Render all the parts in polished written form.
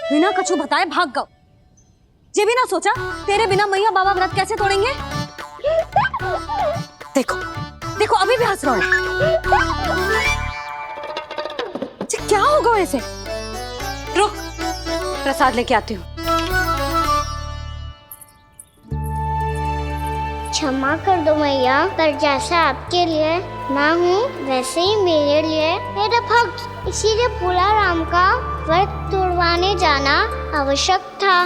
बिना कछु बताए भाग गओ। ये भी ना सोचा तेरे बिना मैया बाबा व्रत कैसे तोड़ेंगे। देखो देखो अभी भी हंस रहा है। क्या होगा ऐसे? रुक, प्रसाद लेके आती हूँ। क्षमा कर दो मैया, पर जैसा आपके लिए ना हूँ वैसे ही मेरे लिए मेरा भक्त, इसीलिए भोला राम का व्रत तोड़वाने जाना आवश्यक था।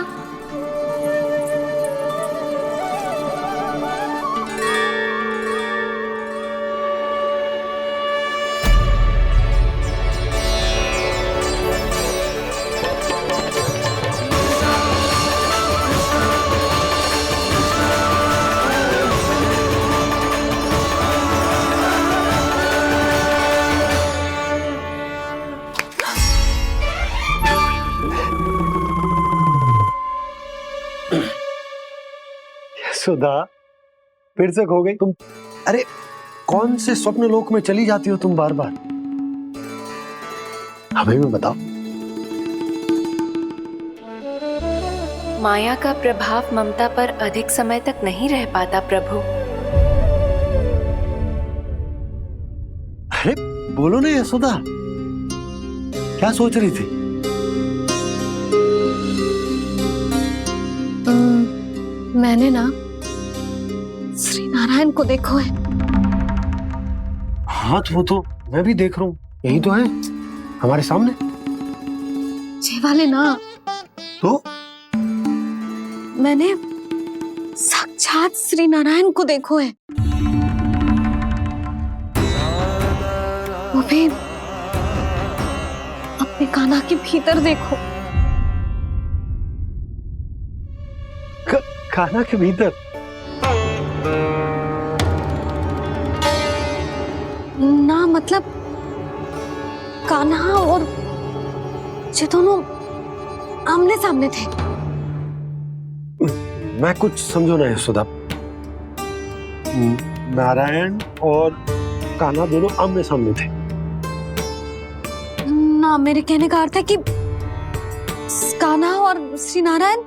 सुधा, फिर से खो गई तुम। अरे कौन से स्वप्न लोक में चली जाती हो तुम बार बार? हमें भी बताओ। माया का प्रभाव ममता पर अधिक समय तक नहीं रह पाता प्रभु। अरे बोलो ना यशोदा, क्या सोच रही थी? मैंने ना श्री नारायण को देखो है। हाँ वो तो मैं भी देख रहा हूँ, यही तो है हमारे सामने। ये वाले ना, तो मैंने साक्षात श्री नारायण को देखो है, वो भी अपने कान्हा के भीतर देखो। कान्हा के भीतर? ना मतलब कान्हा और ये दोनों आमने सामने थे। मैं कुछ समझो ना यशोदा। नारायण और कान्हा दोनों आमने सामने थे? ना, मेरे कहने का अर्थ है कि कान्हा और श्री नारायण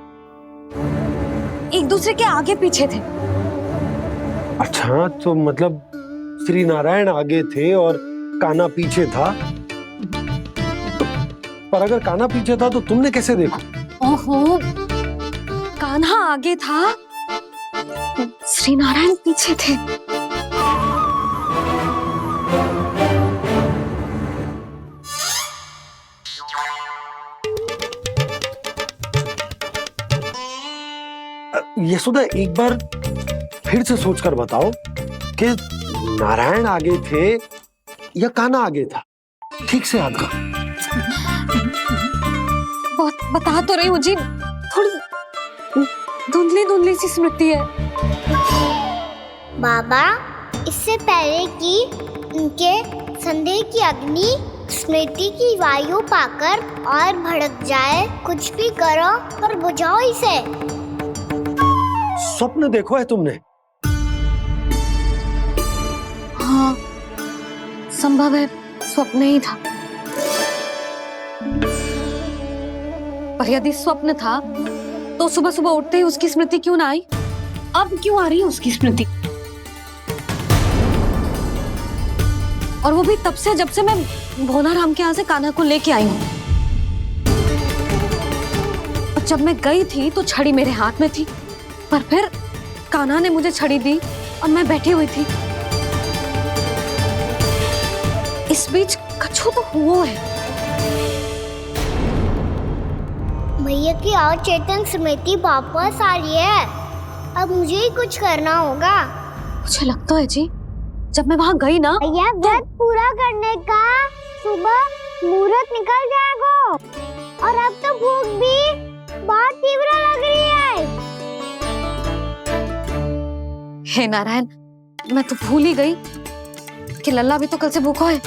एक दूसरे के आगे पीछे थे। अच्छा, तो मतलब श्री नारायण आगे थे और कान्हा पीछे था। पर अगर कान्हा पीछे था तो तुमने कैसे देखा? ओहो, कान्हा आगे था, श्री नारायण पीछे थे। यशोदा एक बार फिर से सोचकर बताओ कि नारायण आगे थे या कान्हा आगे था? ठीक से याद करो। बहुत बता तो रही हूँ जी, थोड़ी धुंधली धुंधली सी स्मृति है। बाबा, इससे पहले कि उनके संदेह की अग्नि स्मृति की वायु पाकर और भड़क जाए, कुछ भी करो और बुझाओ इसे। स्वप्न देखो है तुमने? हाँ, संभव है स्वप्न ही था। पर यदि स्वप्न था तो सुबह सुबह उठते ही उसकी स्मृति क्यों ना आई? अब क्यों आ रही है उसकी स्मृति? और वो भी तब से जब से मैं भोला राम के यहाँ से कान्हा को लेके आई हूँ। और जब मैं गई थी तो छड़ी मेरे हाथ में थी, पर फिर कान्हा ने मुझे छड़ी दी और मैं बैठी हुई थी। इस बीच कछु तो हुआ है। भैया की और चेतन स्मृति वापस आ रही है। अब मुझे ही कुछ करना होगा। मुझे लगता है जी, जब मैं वहां गई ना, भैया व्रत पूरा करने का सुबह मुहूर्त निकल जाएगा और अब तो भूख भी बहुत तीव्र लग रही है। हे नारायण, मैं तो भूल ही गई कि लल्ला भी तो कल से भूखा है।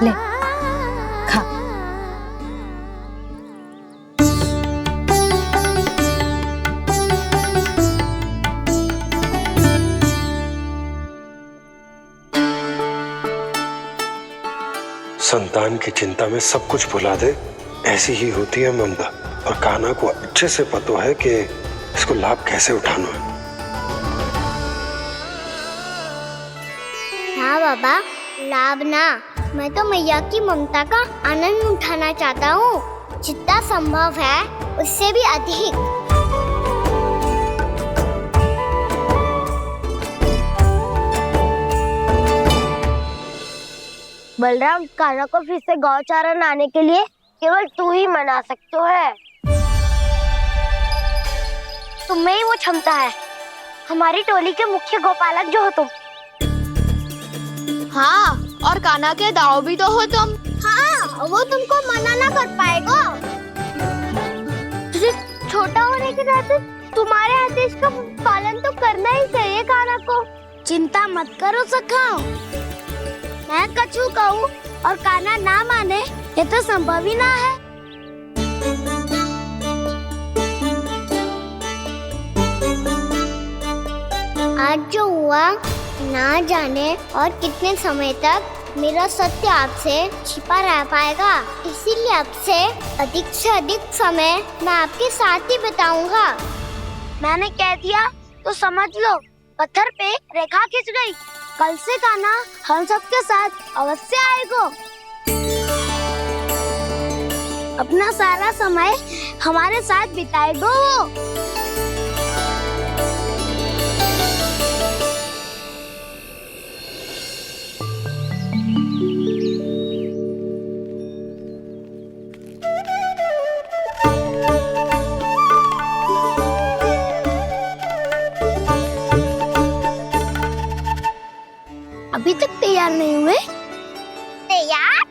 ले, खा। वरदान की चिंता में सब कुछ भुला दे, ऐसी ही होती है ममता। और कान्हा को अच्छे से पता है कि इसको लाभ कैसे उठाना है। हाँ बाबा, लाभ ना, मैं तो मैया की ममता का आनंद उठाना चाहता हूँ, जितना संभव है उससे भी अधिक। बलराम, कान्हा को फिर से गौचारण आने के लिए केवल तू ही मना सकते है। तुम में ही वो क्षमता है, हमारी टोली के मुख्य गोपालक जो हो तुम। हाँ, और कान्हा के दाव भी तो हो तुम। हाँ, वो तुमको मना ना कर पाएगा। तुझे छोटा होने के नाते तुम्हारे आदेश का पालन तो करना ही चाहिए कान्हा को। चिंता मत करो सखा, मैं कछु कहूँ और कान्हा ना माने, ये तो संभव ही ना है। आज जो हुआ ना जाने और कितने समय तक मेरा सत्य आपसे छिपा रह पाएगा, इसीलिए आपसे अधिक से अधिक समय मैं आपके साथ ही बिताऊंगा। मैंने कह दिया तो समझ लो, पत्थर पे रेखा खिंच गई। कल से कान्हा हम सबके साथ अवश्य आएगा। अपना सारा समय हमारे साथ बिताएगा वो। अभी तक तैयार नहीं हुए? तैयार?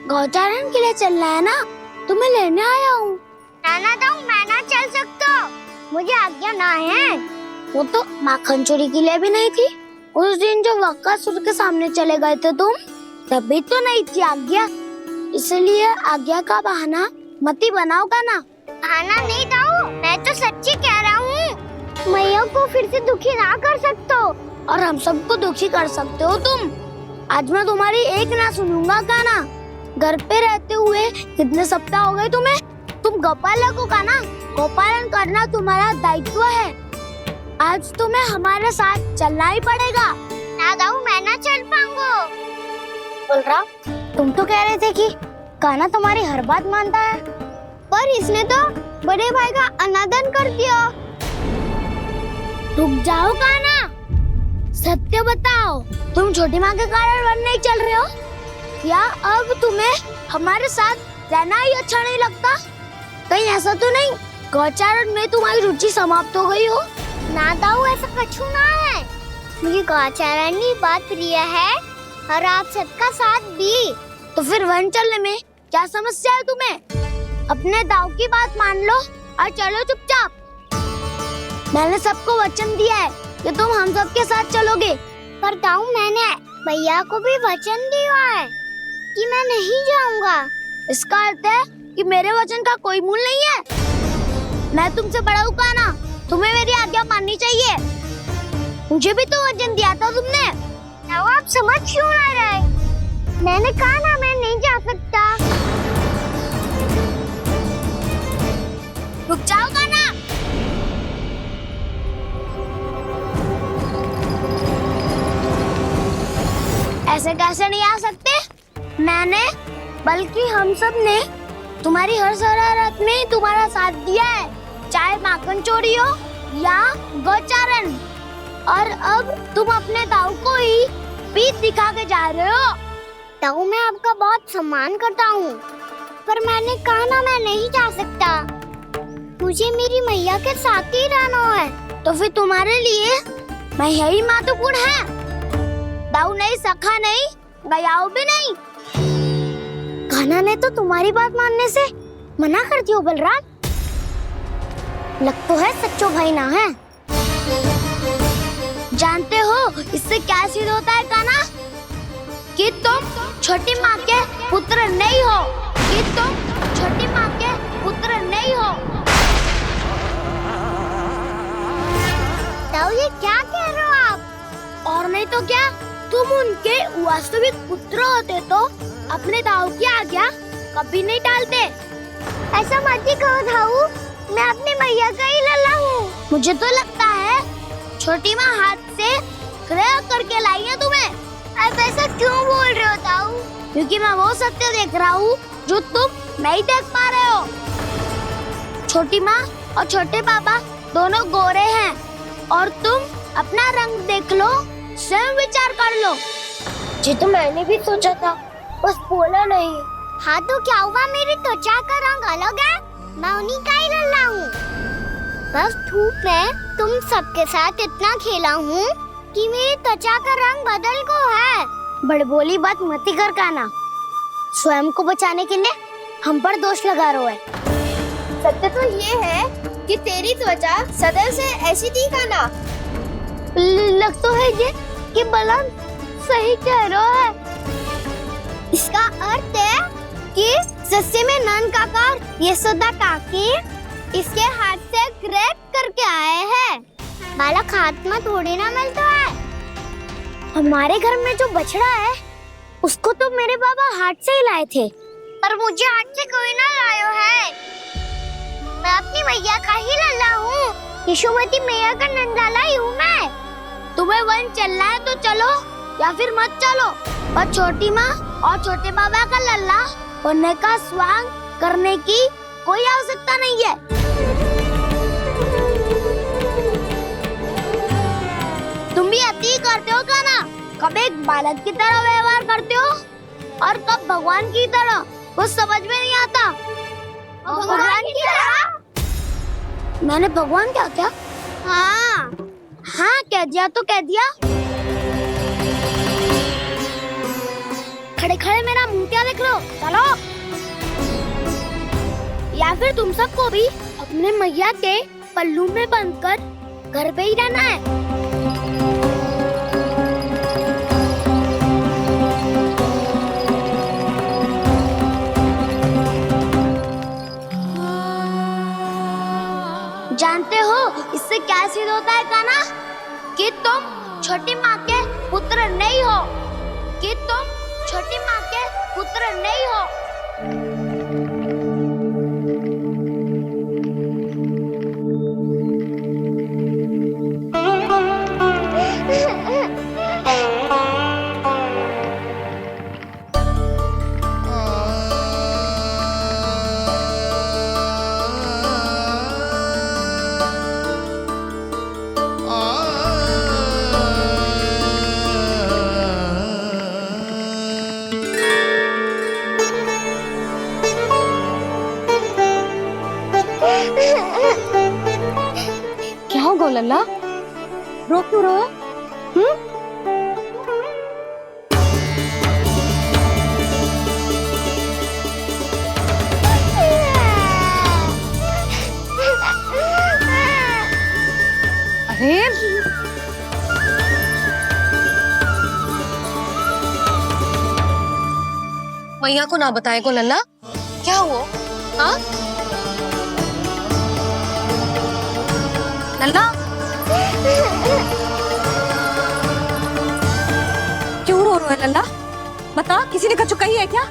गौचारण के लिए चलना है ना, तुम्हें लेने आया हूँ। नाना दाऊ, मैं ना चल सकता, मुझे आज्ञा ना है। वो तो माखन चोरी के लिए भी नहीं थी। उस दिन जो वक्कासुर के सामने चले गए थे तुम, तभी तो नहीं थी आज्ञा। इसलिए आज्ञा का बहाना मत ही बनाओ कान्हा। बहाना नहीं दाऊ, मैं तो सच्ची कह रहा हूँ। मैया को फिर से दुखी ना कर सकते हो और हम सबको दुखी कर सकते हो तुम। आज मैं तुम्हारी एक ना सुनूंगा कान्हा। घर पे रहते हुए कितने सप्ताह हो गए तुम्हें? तुम गोपालक हो कान्हा, गोपालन करना तुम्हारा दायित्व है। आज तुम्हें हमारे साथ चलना ही पड़ेगा। ना दाऊ, मैं ना चल पाऊंगा। बलराम, तुम तो कह रहे थे कि कान्हा तुम्हारी हर बात मानता है, पर इसने तो बड़े भाई का अनादर कर दिया। रुक जाओ कान्हा, सत्य बताओ, तुम छोटी माँ के कारण वन नहीं चल रहे हो या अब तुम्हें हमारे साथ रहना ही अच्छा नहीं लगता? कहीं ऐसा तो नहीं गौचारण में तुम्हारी रुचि समाप्त हो गई हो? ना दाऊ, ऐसा कछु ना है। मुझे गौचारण की बात प्रिय है और आप सबका साथ भी। तो फिर वन चलने में क्या समस्या है तुम्हें? अपने दाऊ की बात मान लो और चलो चुपचाप। मैंने सबको वचन दिया है कि तुम हम सबके साथ चलोगे। पर दाऊ, मैंने भैया को भी वचन दिया है कि मैं नहीं जाऊंगा। इसका अर्थ है कि मेरे वचन का कोई मूल नहीं है। मैं तुमसे बड़ा हूँ कान्हा, तुम्हें मेरी आज्ञा माननी चाहिए। मुझे भी तो वचन दिया था तुमने। दाऊ, आप समझ क्यों ना रहे? मैंने कहा ना, मैं नहीं जा सकता। रुक जाओ कान्हा। ऐसे कैसे नहीं आ सकते? मैंने बल्कि हम सब ने तुम्हारी हर शरारत में तुम्हारा साथ दिया है, चाहे माखन चोरी हो या गौचारण। और अब तुम अपने दाऊ को ही पीठ दिखा के जा रहे हो। दाऊ, मैं आपका बहुत सम्मान करता हूँ, पर मैंने कहा ना, मैं नहीं जा सकता। मुझे मेरी मैया के साथ ही रहना है। तो फिर तुम्हारे लिए मैया ही महत्वपूर्ण है। दाऊ नहीं, सखा नहीं, गयाऊ भी नहीं। कान्हा ने तो तुम्हारी बात मानने से मना कर दिया। बलराम, लग तो है सच्चो भाई ना है। जानते हो इससे क्या सिद्ध होता है कान्हा? कि तुम छोटी माँ के पुत्र नहीं हो, कि तुम छोटी माँ के पुत्र नहीं हो। दाऊ, ये क्या कह रहे हो आप? और नहीं तो क्या, तुम उनके वास्तविक पुत्र होते तो अपने दाऊ की आज्ञा कभी नहीं टालते। ऐसा मत ही कहो दाऊ, मैं अपनी मैया का ही लल्ला हूँ। मुझे तो लगता है छोटी माँ हाथ से ग्रह करके लाई है तुम्हें। आप ऐसा क्यों बोल रहे हो दाऊ? क्योंकि मैं वो सत्य देख रहा हूँ जो तुम नहीं देख पा रहे हो। छोटी माँ और छोटे पापा दोनों गोरे हैं और तुम अपना रंग देख लो, स्वयं विचार कर लो। जी तो मैंने भी सोचा था, बस बोला नहीं। हाँ तो क्या हुआ, मेरी त्वचा का रंग अलग है, मैं उन्हीं का ही लल्ला हूँ। बस धूप में तुम सबके साथ इतना खेला हूँ कि मेरी त्वचा का रंग बदल को है। बड़बोली बात मत ही कर काना, स्वयं को बचाने के लिए हम पर दोष लगा रहे है। सत्य तो ये है कि तेरी त्वचा सदैव से ऐसी थी काना। लग तो है ये कि बलम सही कह रहा है। इसका अर्थ है कि सस्ते में नन काकर यशोदा काकी इसके हाथ से ग्रेट करके आए हैं। बालक हाथ में थोड़ी ना मिलता है। हमारे घर में जो बछड़ा है उसको तो मेरे बाबा हाथ से ही लाए थे, पर मुझे हाथ से कोई ना लायो है। मैं अपनी मैया का ही लल्ला हूँ, यशोमती मैया का नंदलाला ही हूँ मैं। तुम्हें वन चलना है तो चलो या फिर मत चलो, पर छोटी माँ और छोटे बाबा का लल्ला बनने का स्वांग करने की कोई आवश्यकता नहीं है। तुम भी अति करते हो क्या ना? कब एक बालक की तरह व्यवहार करते हो और कब भगवान की तरह, कुछ समझ में नहीं आता। भगवान की तरह? मैंने भगवान क्या किया? हाँ हाँ कह दिया तो कह दिया। खड़े खड़े मेरा मुंह क्या देख लो, चलो। या फिर तुम सबको भी अपने मैया के पल्लू में बंधकर घर पे ही रहना है। जानते हो इससे क्या सिद्ध होता है काना? कि तुम छोटी माँ के पुत्र नहीं हो, कि तुम छोटी माँ के पुत्र नहीं हो। क्या हो गो लल्ला, रो क्यों रहो? अरे मैया को ना बताए को लल्ला, क्या हुआ? हाँ लल्ला, क्यों रो रहा है लल्ला? बता, किसी ने कछु कही है क्या?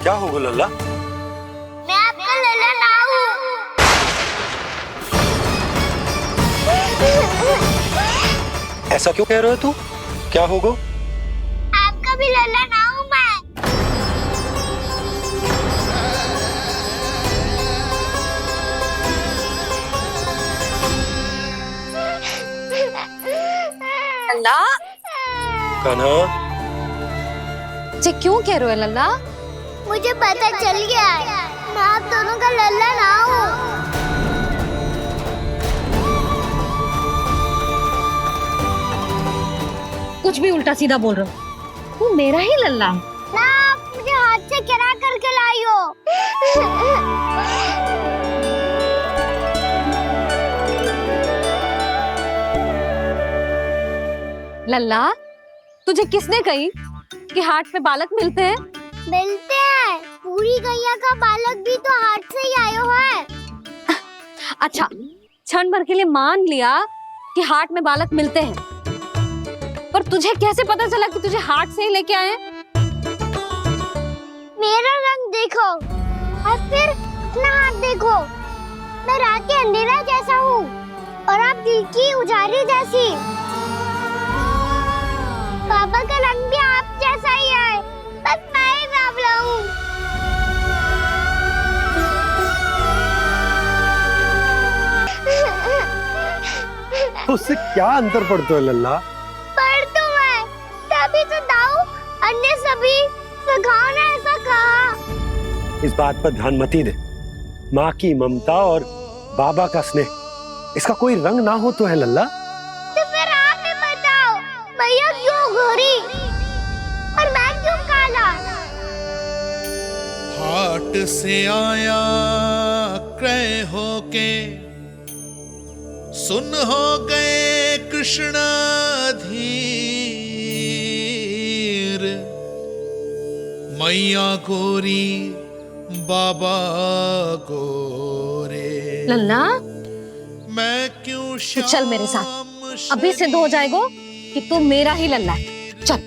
क्या होगा लल्ला? मैं आपका लल्ला ना हूँ। ऐसा क्यों कह रहे हो तू? क्या होगा? आपका भी लल्ला ना हूँ मैं। लल्ला, कान्हा, जे क्यों कह रहे हो लल्ला? मुझे पता चल गया है, मैं आप दोनों का लल्ला ना हूँ। कुछ भी उल्टा सीधा बोल रहे हो, तू मेरा ही लल्ला है। ना आप मुझे हाथ से गिरा करके लाई हो। लल्ला, तुझे किसने कही कि हाट में बालक मिलते हैं? मिलते हैं, पूरी गैया का बालक भी तो हाट से ही आयो है। अच्छा, क्षण भर के लिए मान लिया कि हाट में बालक मिलते हैं, पर तुझे कैसे पता चला कि तुझे हाट से ही लेके आए हैं? मेरा रंग देखो और फिर अपना हाथ देखो। मैं रात के अंधेरा जैसा हूँ और आप दिल की उजाली जैसी। पापा का रंग भी आप जैसा ही है, बस मैं ही बावला हूँ। उससे क्या अंतर पड़ता है लल्ला? पर तो मैं तभी तो दाऊ अन्य सभी सखाओ ने ऐसा कहा। इस बात पर ध्यान मत ही दे। माँ की ममता और बाबा का स्नेह, इसका कोई रंग ना हो तो है लल्ला। तो फिर आप ही बताओ, भैया क्यों गोरी और मैं क्यों काला? हाट से आया क्रय होके, सुन हो गए कृष्ण धीर। मैया गोरी बाबा गोरे, लल्ला मैं क्यों तू चल मेरे साथ, अभी सिद्ध हो जाएगा कि तू मेरा ही लल्ला है। चल।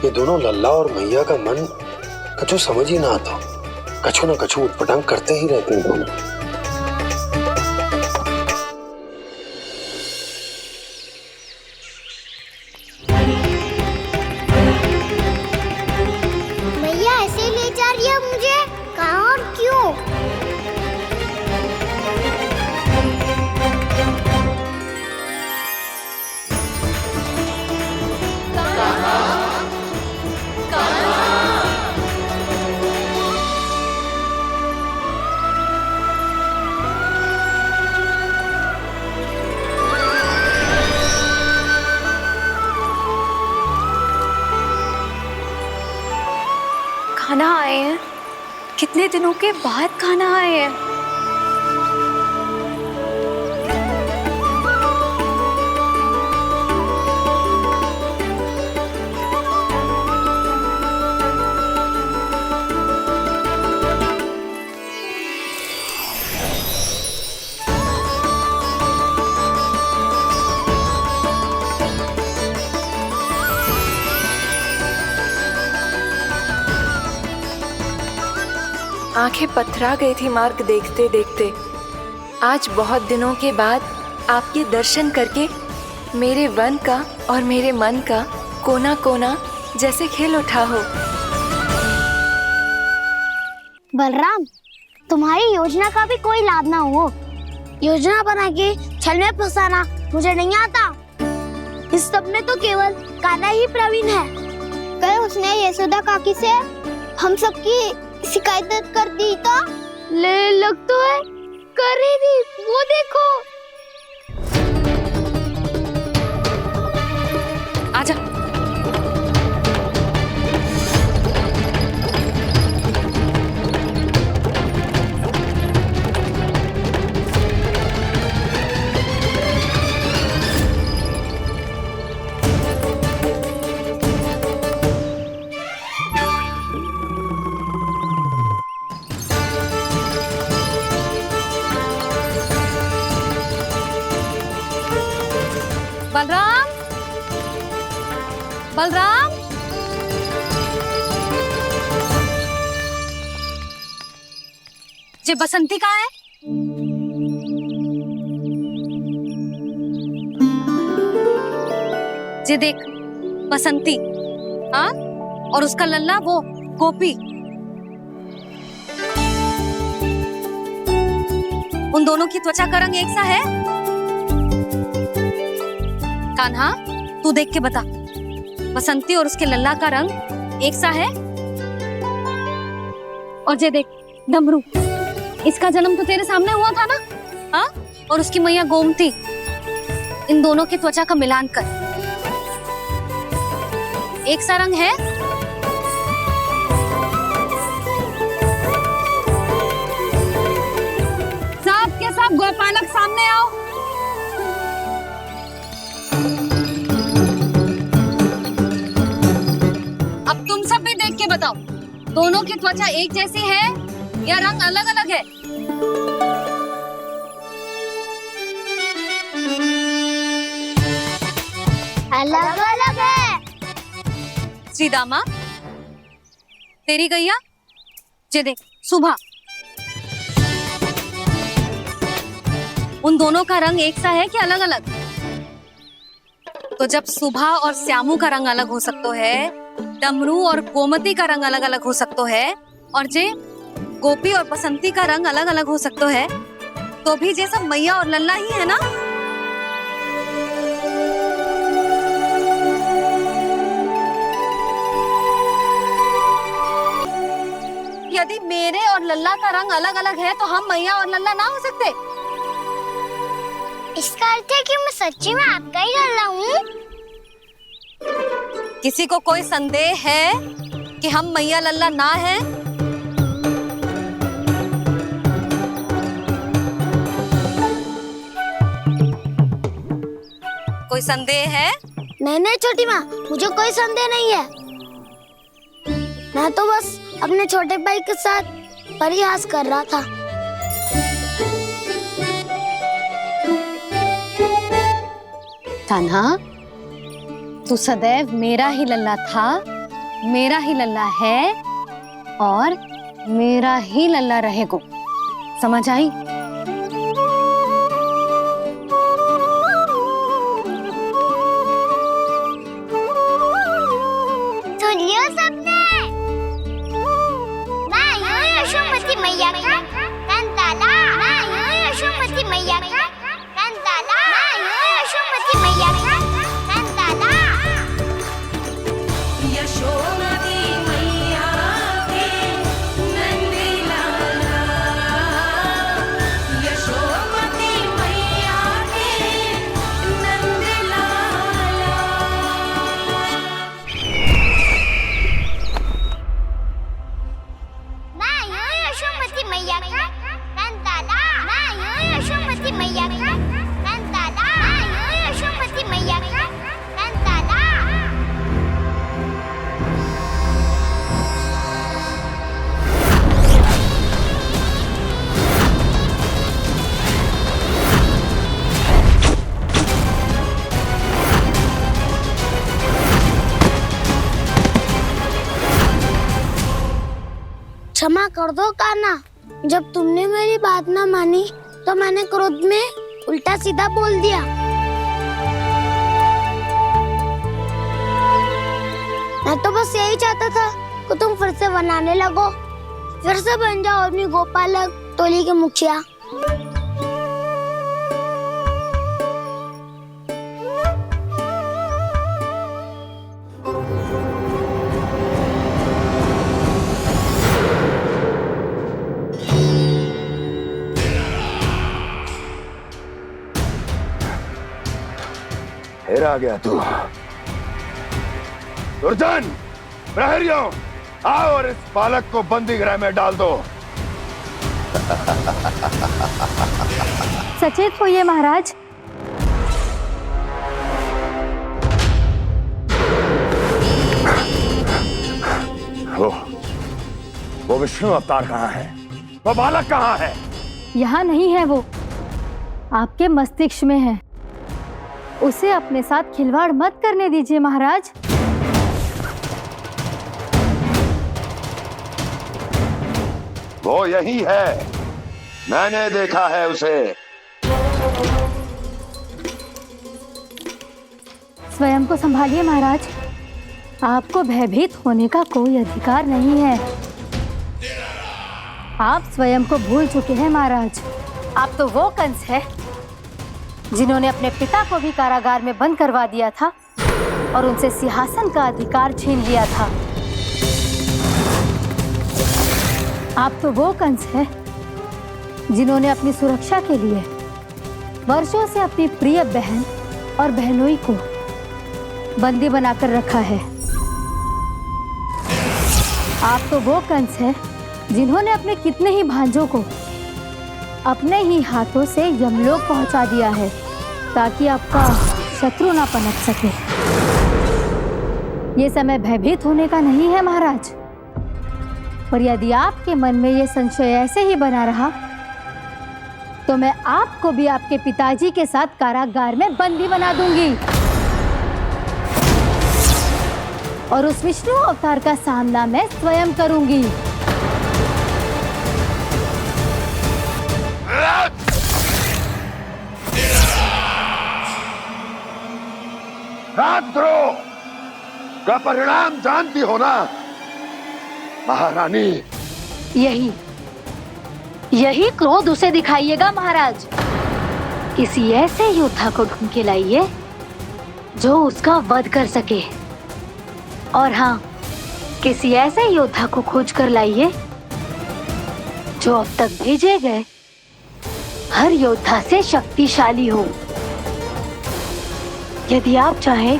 ये दोनों लल्ला और मैया का मन कछु समझ ही ना आता। कछु ना कछु उटपटांग करते ही रहते हैं दोनों। भैया ऐसे ले जा रही है मुझे, कहाँ और क्यों? खाना आए हैं, कितने दिनों के बाद खाना आए हैं। आंखें पथरा गई थी मार्ग देखते देखते। आज बहुत दिनों के बाद आपके दर्शन करके मेरे वन का और मेरे मन का कोना कोना जैसे खिल उठा हो। बलराम, तुम्हारी योजना का भी कोई लाभ ना हो। योजना बना के छल में फंसाना मुझे नहीं आता। इस सब में तो केवल कान्हा ही प्रवीण है। कल उसने यशोदा काकी से हम सबकी शिकायत कर दी तो ले लग तो है कर ही दी, वो देखो। आजा। बलराम, बलराम, ये बसंती कहाँ है? ये देख बसंती, हाँ, और उसका लल्ला वो गोपी। उन दोनों की त्वचा का रंग एक सा है? कान्हा, तू देख के बता, बसंती और उसके लल्ला का रंग एक सा है? और ये देख डमरू, इसका जन्म तो तेरे सामने हुआ था ना, हाँ? और उसकी मैया गोमती, इन दोनों की त्वचा का मिलान कर, एक सा रंग है? सब के सब गोपालक सामने आओ। अब तुम सब भी देख के बताओ, दोनों की त्वचा एक जैसी है या रंग अलग अलग है? अलग अलग है। श्री दामा, तेरी गैया जे देख सुबह, उन दोनों का रंग एक सा है कि अलग अलग? तो जब सुबह और श्यामू का रंग अलग हो सकता है, डमरू और गोमती का रंग अलग अलग हो सकता है, और जे गोपी और बसंती का रंग अलग अलग हो सकता है, तो भी जे सब मैया और लल्ला ही है ना? यदि मेरे और लल्ला का रंग अलग अलग है तो हम मैया और लल्ला ना हो सकते? इसका अर्थ है कि मैं सच्ची में आपका ही लल्ला हूँ। किसी को कोई संदेह है कि हम मैया लल्ला ना हैं? कोई संदेह है? नहीं छोटी माँ, मुझे कोई संदेह नहीं है। मैं तो बस अपने छोटे भाई के साथ परिहास कर रहा था। कान्हा, तू सदैव मेरा ही लल्ला था, मेरा ही लल्ला है और मेरा ही लल्ला रहेगा। समझ आई? सुन लियो सबने, मैं हूँ यशोमती मैया का कंताला, मैं हूँ यशोमती मैया का कंताला, मैं हूँ यशोमती मैया का कंताला। यशोमती मैया के नंदी लाला, यशोमती मैया के नंदी लाला। मैं हूँ यशोमती मैया का कंताला, मैं हूँ यशोमती मैया का कंताला, मैं हूँ यशोमती मैया का कंताला। क्षमा कर दो कान्हा, जब तुमने मेरी बात ना मानी तो मैंने क्रोध में उल्टा सीधा बोल दिया। मैं तो बस यही चाहता था कि तुम फिर से बनाने लगो, फिर से बन जाओ अपनी गोपालक टोली के मुखिया। फिर आ गया तू। दुर्जन, प्रहरियों, आओ और इस बालक को बंदी गृह में डाल दो। सचेत होइए महाराज। वो विष्णु अवतार कहाँ है? वो बालक कहाँ है? यहाँ नहीं है, वो आपके मस्तिष्क में है। उसे अपने साथ खिलवाड़ मत करने दीजिए महाराज। वो यही है, मैंने देखा है उसे। स्वयं को संभालिए महाराज, आपको भयभीत होने का कोई अधिकार नहीं है। आप स्वयं को भूल चुके हैं महाराज। आप तो वो कंस है जिन्होंने अपने पिता को भी कारागार में बंद करवा दिया था और उनसे सिंहासन का अधिकार छीन लिया था। आप तो वो कंस है जिन्होंने अपनी सुरक्षा के लिए वर्षों से अपनी प्रिय बहन और बहनोई को बंदी बनाकर रखा है। आप तो वो कंस है जिन्होंने अपने कितने ही भांजों को अपने ही हाथों से यमलोक पहुंचा दिया है ताकि आपका शत्रु ना पनप सके। ये समय भयभीत होने का नहीं है महाराज, पर यदि आपके मन में ये संशय ऐसे ही बना रहा तो मैं आपको भी आपके पिताजी के साथ कारागार में बंदी बना दूंगी। और उस विष्णु अवतार का सामना मैं स्वयं करूंगी। राजद्रोह का परिणाम जानती हो ना महारानी? यही क्रोध उसे दिखाइएगा महाराज। किसी ऐसे योद्धा को ढूंढ के लाइए जो उसका वध कर सके। और हाँ, किसी ऐसे योद्धा को खोज कर लाइए जो अब तक भेजे गए हर योद्धा से शक्तिशाली हो। यदि आप चाहें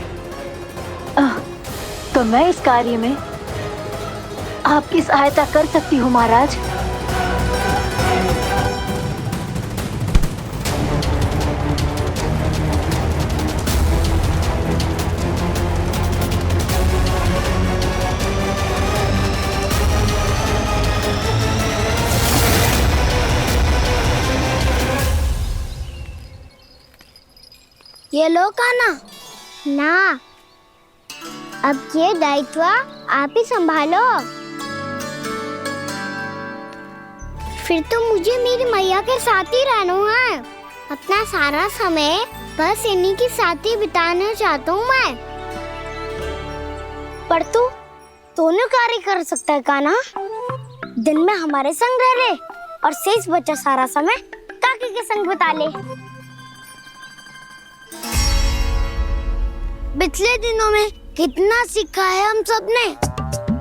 तो मैं इस कार्य में आपकी सहायता कर सकती हूँ महाराज। ये लो कान्हा। ना, अब ये दायित्व आप ही संभालो। फिर तो मुझे मेरी मैया के साथ ही रहना है। अपना सारा समय बस इन्हीं के साथ ही बिताना चाहता हूँ मैं। पर तू दोनों कार्य कर सकता है कान्हा। दिन में हमारे संग रह ले और शेष बचा सारा समय काकी के संग बिता ले। पिछले दिनों में कितना सीखा है हम सब ने,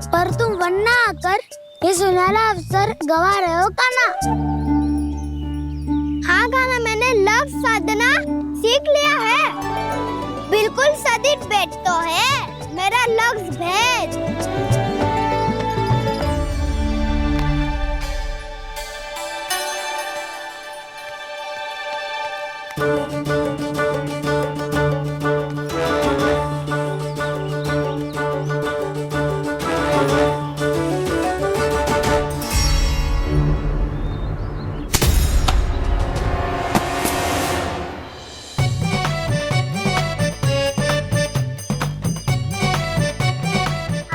पर तुम वरना आकर ये सुनहरा अवसर गवा रहे हो कान्हा। हाँ कान्हा, मैंने लक्ष्य साधना सीख लिया है। बिल्कुल सदित भेद तो है मेरा लक्ष्य भेद।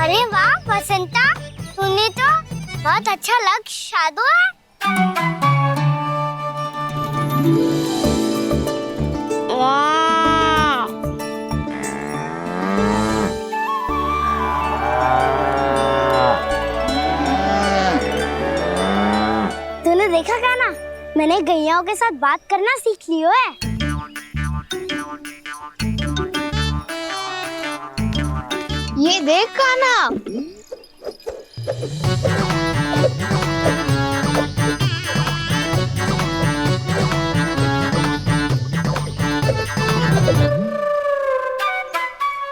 अरे वाह वसंता, तूने तो बहुत अच्छा लक्ष्य साधा है। वाह! तूने देखा कान्हा, मैंने गैयाओं के साथ बात करना सीख लियो है। ये देख कान्हा,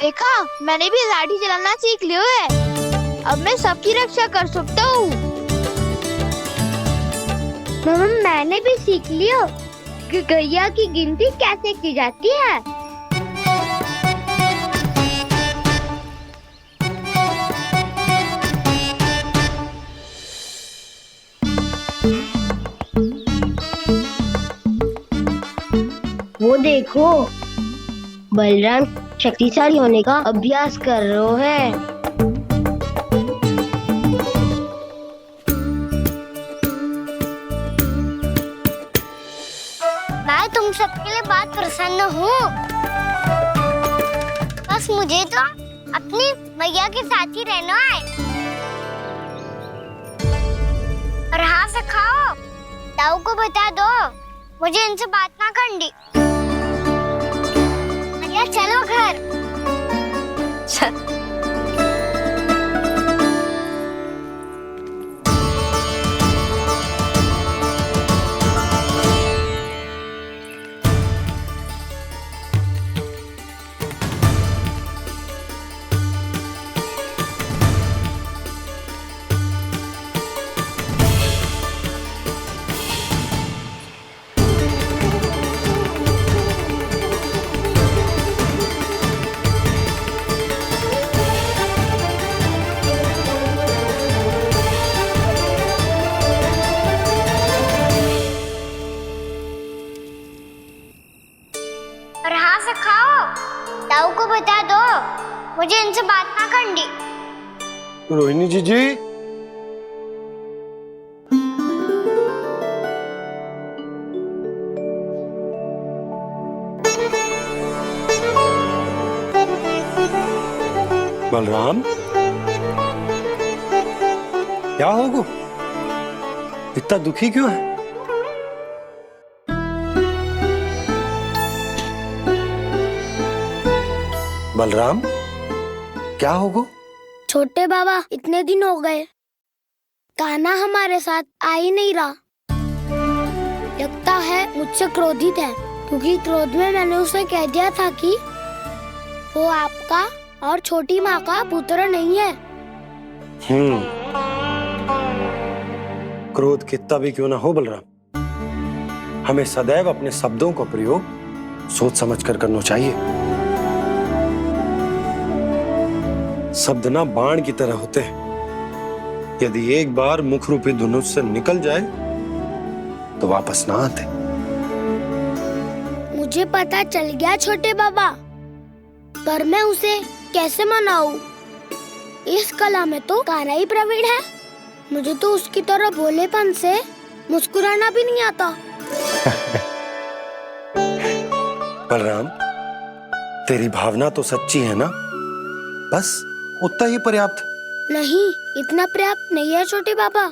देखा, मैंने भी लाठी चलाना सीख लियो है। अब मैं सबकी रक्षा कर सकता हूँ। मैंने भी सीख लियो कि गैया की गिनती कैसे की जाती है। वो देखो, बलराम शक्तिशाली होने का अभ्यास कर रहे हैं। मैं तुम सबके लिए बहुत प्रसन्न हूँ। बस मुझे तो अपनी मैया के साथ ही रहना है। और हाँ से खाओ, ताऊ को बता दो मुझे इनसे बात ना करनी। मैया चलो घर। चल। और हाँ से खाओ, ताऊ को बता दो मुझे इनसे बात ना करनी। रोहिणी जी बलराम, क्या होगा? इतना दुखी क्यों है? बलराम, क्या होगा? छोटे बाबा, इतने दिन हो गए कान्हा हमारे साथ आ ही नहीं रहा। लगता है मुझसे क्रोधित है, क्योंकि क्रोध में मैंने उसे कह दिया था कि वो आपका और छोटी माँ का पुत्र नहीं है। क्रोध कितना भी क्यों ना हो बलराम, हमें सदैव अपने शब्दों का प्रयोग सोच समझ कर करना चाहिए। शब्द ना बाण की तरह होते हैं, यदि एक बार मुख रूपी धनुष से निकल जाए तो वापस ना आते। मुझे पता चल गया छोटे बाबा, पर मैं उसे कैसे मनाऊं? इस कला में तो कान्हा ही प्रवीण है। मुझे तो उसकी तरह भोलेपन से मुस्कुराना भी नहीं आता। बलराम, तेरी भावना तो सच्ची है ना, बस उतना ही पर्याप्त। नहीं, इतना पर्याप्त नहीं है छोटे बाबा।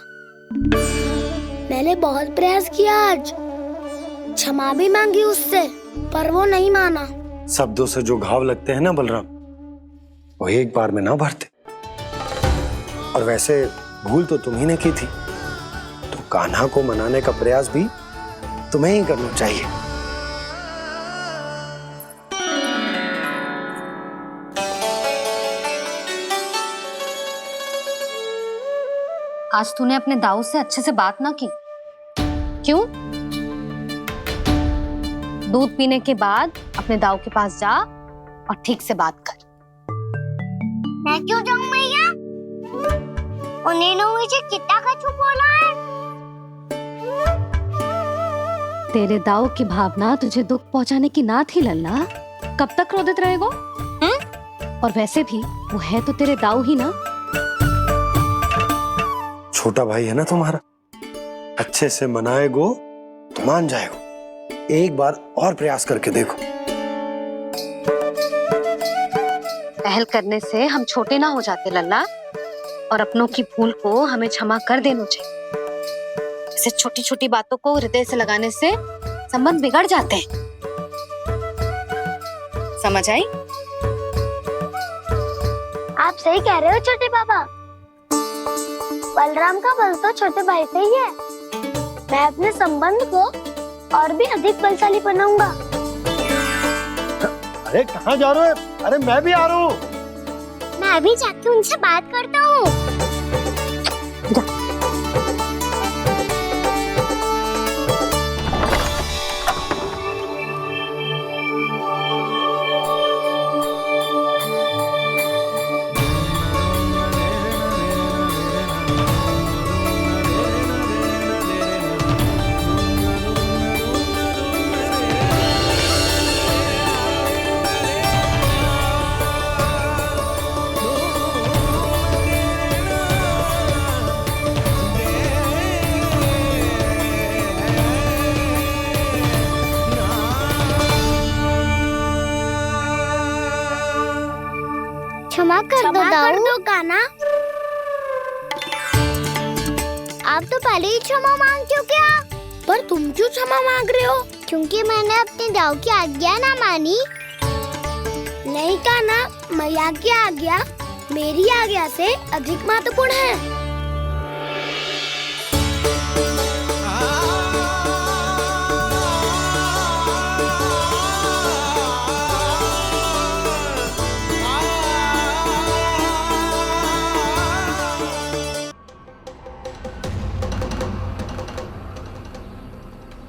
मैंने बहुत प्रयास किया, आज क्षमा भी मांगी उससे, पर वो नहीं माना। शब्दों से जो घाव लगते हैं ना बलराम, वो एक बार में ना भरते। और वैसे भूल तो तुम्ही ने की थी, तो कान्हा को मनाने का प्रयास भी तुम्हें ही करना चाहिए। आज तूने अपने दाऊ से अच्छे से बात ना की, क्यों? दूध पीने के बाद अपने दाऊ के पास जा और ठीक से बात कर। मैं क्यों जाऊं मैया? उन्होंने मुझे कितना कछु बोला है। तेरे दाऊ की भावना तुझे दुख पहुंचाने की ना थी लल्ला, कब तक क्रोधित रहेगो? और वैसे भी वो है तो तेरे दाऊ ही ना। छोटा भाई है ना तुम्हारा, अच्छे से मनाएगो तो मान जाएगो। एक बार और प्रयास करके देखो। पहल करने से हम छोटे ना हो जाते लल्ला, और अपनों की भूल को हमें क्षमा कर देना चाहिए। ऐसे छोटी छोटी बातों को हृदय से लगाने से संबंध बिगड़ जाते हैं। समझ आई? आप सही कह रहे हो छोटे बाबा। बलराम का बल तो छोटे भाई से ही है। मैं अपने संबंध को और भी अधिक बलशाली बनाऊंगा। अरे कहाँ जा रहे हो? अरे मैं भी आ रहा हूँ। मैं अभी जाके उनसे बात करता हूँ। क्षमा कर दो कान्हा। आप तो पहले ही क्षमा मांग चुके हो। पर तुम क्यों क्षमा मांग रहे हो? क्योंकि मैंने अपने दाऊ की आज्ञा ना मानी। नहीं कान्हा, मैया की आज्ञा मेरी आज्ञा से अधिक महत्वपूर्ण है।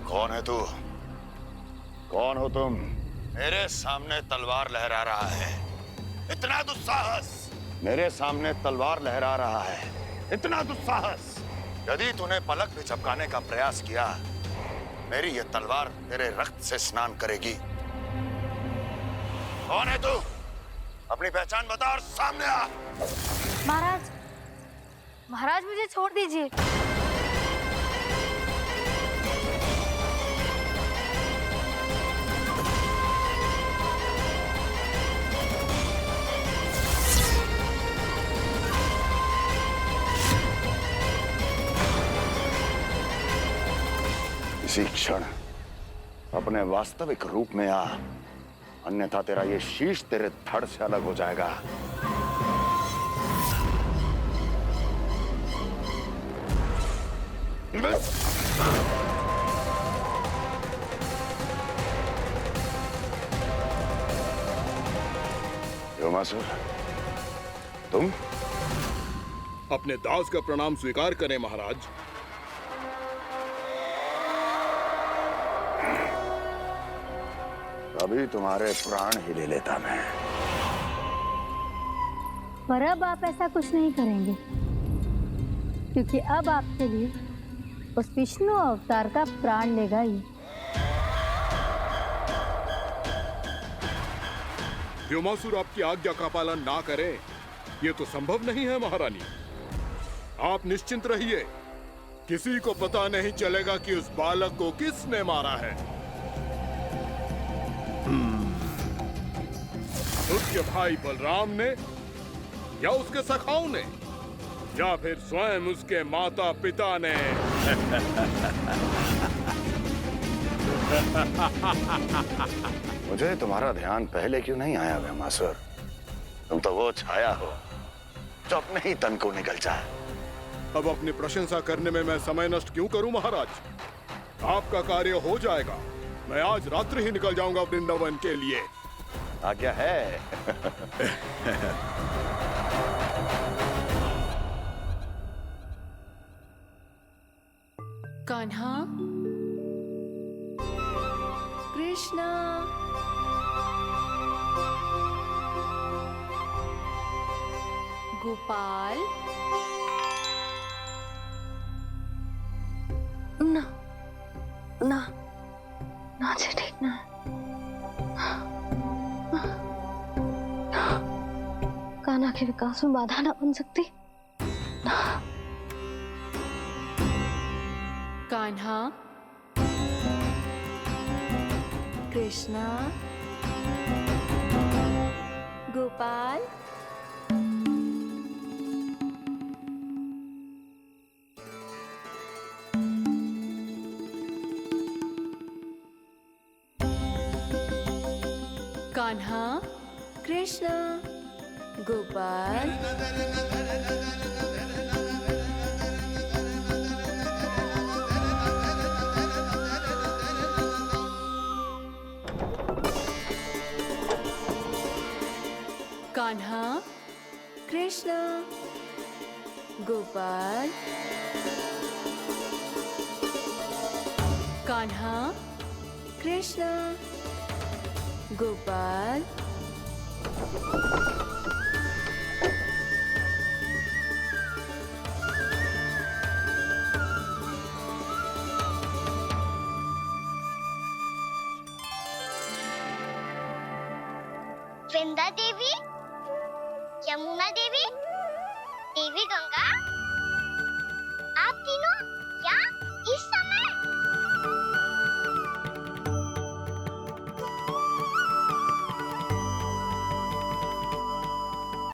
कौन है तू? कौन हो तुम? मेरे सामने तलवार लहरा रहा है, इतना दुस्साहस! मेरे सामने तलवार लहरा रहा है, इतना दुस्साहस! यदि तूने पलक भी झपकाने का प्रयास किया, मेरी ये तलवार तेरे रक्त से स्नान करेगी। कौन है तू? अपनी पहचान बता और सामने आ। महाराज, महाराज मुझे छोड़ दीजिए। इसी क्षण अपने वास्तविक रूप में आ, अन्यथा तेरा ये शीश तेरे धड़ से अलग हो जाएगा। योमासुर, तुम अपने दास का प्रणाम स्वीकार करें महाराज। अभी तुम्हारे प्राण ही ले लेता मैं। पर अब आप ऐसा कुछ नहीं करेंगे, क्योंकि अब आपके लिए उस विष्णु अवतार का प्राण लेगा ही। व्योमासुर आपकी आज्ञा का पालन ना करे, ये तो संभव नहीं है महारानी। आप निश्चिंत रहिए, किसी को पता नहीं चलेगा कि उस बालक को किसने मारा है। उसके भाई बलराम ने, या उसके सखाओं ने, या फिर स्वयं उसके माता पिता ने। मुझे तुम्हारा ध्यान पहले क्यों नहीं आया व्योमासुर? तुम तो वो छाया हो जो अपने ही तन को निकल जाए। अब अपनी प्रशंसा करने में मैं समय नष्ट क्यों करूं महाराज? आपका कार्य हो जाएगा। मैं आज रात्रि ही निकल जाऊंगा वृंदावन के लिए। आज्ञा है। कान्हा, कृष्णा, गोपाल। ना ना ना जी, ठीक ना। कान्हा के विकास में बाधा ना बन सकती। कान्हा, कृष्णा, गोपाल। कान्हा, कृष्णा, गोपाल। कान्हा, कृष्णा, गोपाल। कान्हा, कृष्णा, गोपाल। वृंदा देवी, यमुना देवी, देवी गंगा, आप तीनों यहाँ?